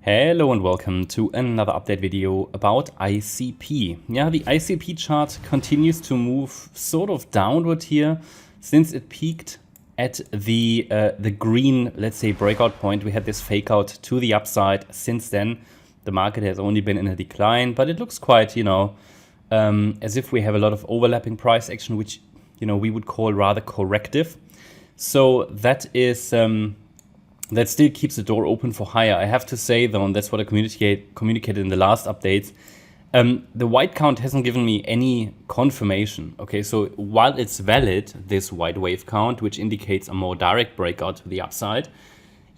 Hello and welcome to another update video about ICP. Yeah, the ICP chart continues to move sort of downward here since it peaked at the green, let's say, breakout point. We had this fake out to the upside. Since then, the market has only been in a decline, but it looks quite, as if we have a lot of overlapping price action, which, we would call rather corrective. So that is... that still keeps the door open for higher. I have to say, though, and that's what I communicated in the last updates, the white count hasn't given me any confirmation. Okay, so while it's valid, this white wave count, which indicates a more direct breakout to the upside,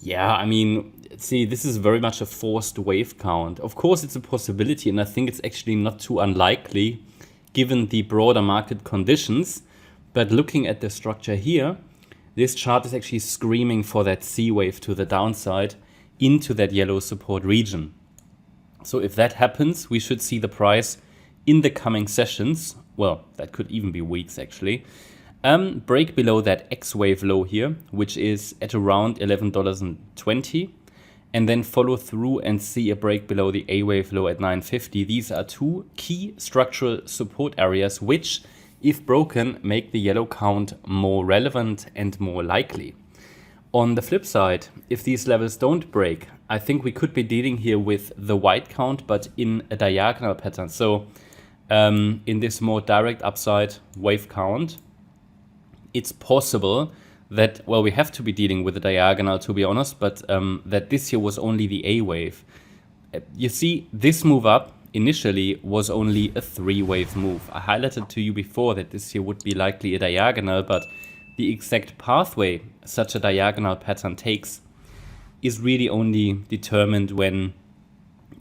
yeah, I mean, see, this is very much a forced wave count. Of course, it's a possibility, and I think it's actually not too unlikely given the broader market conditions. But looking at the structure here, this chart is actually screaming for that C wave to the downside into that yellow support region. So if that happens, we should see the price in the coming sessions, well, that could even be weeks actually, break below that X wave low here, which is at around $11.20, and then follow through and see a break below the A wave low at 9.50. These are two key structural support areas which, if broken, make the yellow count more relevant and more likely. On the flip side, if these levels don't break, I think we could be dealing here with the white count, but in a diagonal pattern. So in this more direct upside wave count, it's possible that, well, we have to be dealing with a diagonal, to be honest, but that this here was only the A wave. You see, this move up initially was only a 3-wave move. I highlighted to you before that this here would be likely a diagonal, but the exact pathway such a diagonal pattern takes is really only determined when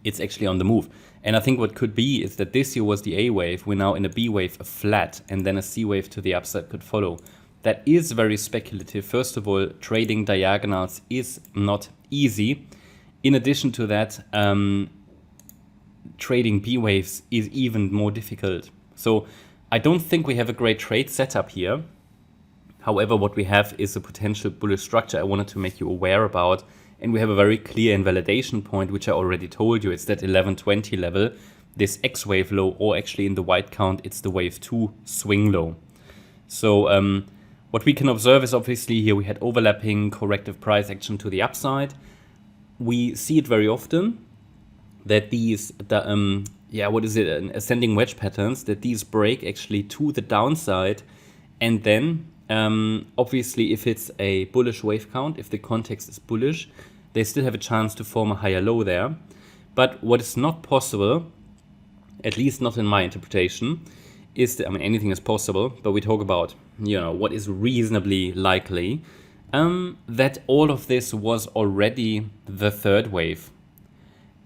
it's actually on the move. And I think what could be is that this here was the A wave, we're now in a B wave, a flat, and then a C wave to the upside could follow. That is very speculative. First of all, trading diagonals is not easy. In addition to that, trading B waves is even more difficult. So I don't think we have a great trade setup here. However, what we have is a potential bullish structure I wanted to make you aware about. And we have a very clear invalidation point, which I already told you. It's that 11.20 level, this X wave low, or actually in the white count, it's the wave 2 swing low. So what we can observe is obviously here we had overlapping corrective price action to the upside. We see it very often that these, ascending wedge patterns, that these break actually to the downside. And then, obviously, if it's a bullish wave count, if the context is bullish, they still have a chance to form a higher low there. But what is not possible, at least not in my interpretation, is that, I mean, anything is possible, but we talk about, what is reasonably likely, that all of this was already the third wave.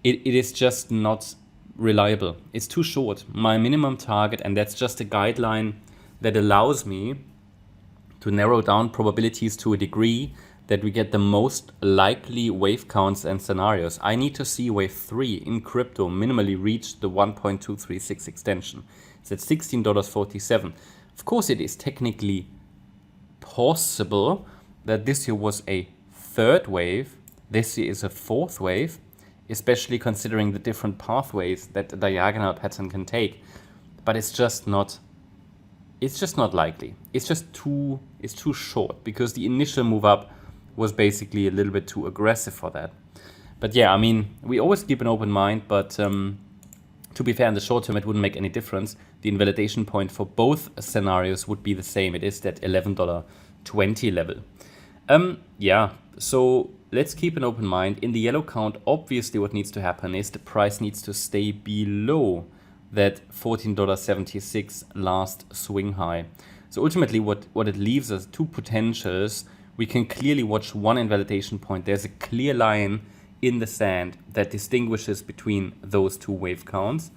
It is just not reliable. It's too short. My minimum target, and that's just a guideline that allows me to narrow down probabilities to a degree that we get the most likely wave counts and scenarios. I need to see wave 3 in crypto minimally reach the 1.236 extension. It's at $16.47. Of course, it is technically possible that this year was a third wave. This year is a fourth wave, especially considering the different pathways that a diagonal pattern can take. But it's just not likely. It's too short, because the initial move up was basically a little bit too aggressive for that. But yeah, I mean, we always keep an open mind, but to be fair, in the short term, it wouldn't make any difference. The invalidation point for both scenarios would be the same. It is that $11.20 level. So let's keep an open mind. In the yellow count, obviously what needs to happen is the price needs to stay below that $14.76 last swing high. So ultimately what it leaves us, two potentials. We can clearly watch one invalidation point. There's a clear line in the sand that distinguishes between those two wave counts.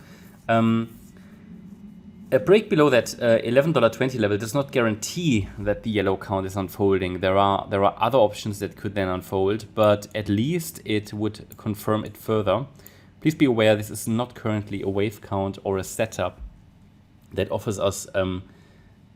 A break below that $11.20 level does not guarantee that the yellow count is unfolding. There are other options that could then unfold, but at least it would confirm it further. Please be aware this is not currently a wave count or a setup that offers us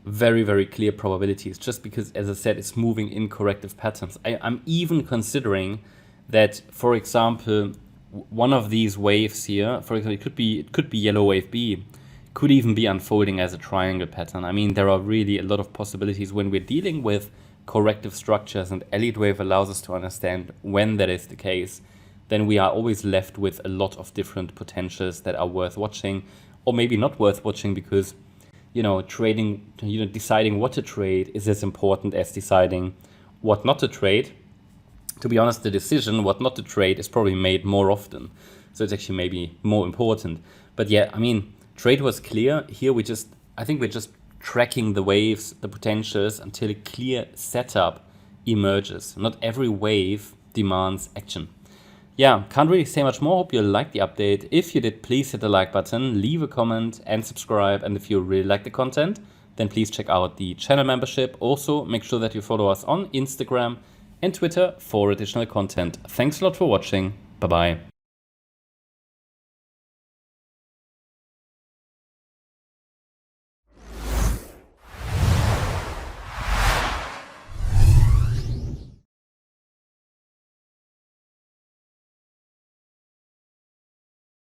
very, very clear probabilities, just because, as I said, it's moving in corrective patterns. I'm even considering that, for example, one of these waves here, for example, it could be yellow wave B, could even be unfolding as a triangle pattern. I mean, there are really a lot of possibilities when we're dealing with corrective structures, and Elliott wave allows us to understand when that is the case. Then we are always left with a lot of different potentials that are worth watching, or maybe not worth watching, because trading, deciding what to trade is as important as deciding what not to trade. To be honest, the decision what not to trade is probably made more often. So it's actually maybe more important. But yeah, I mean, trade was clear. Here I think we're just tracking the waves, the potentials, until a clear setup emerges. Not every wave demands action. Yeah, can't really say much more. Hope you liked the update. If you did, please hit the like button, leave a comment and subscribe. And if you really like the content, then please check out the channel membership. Also, make sure that you follow us on Instagram and Twitter for additional content. Thanks a lot for watching. Bye-bye.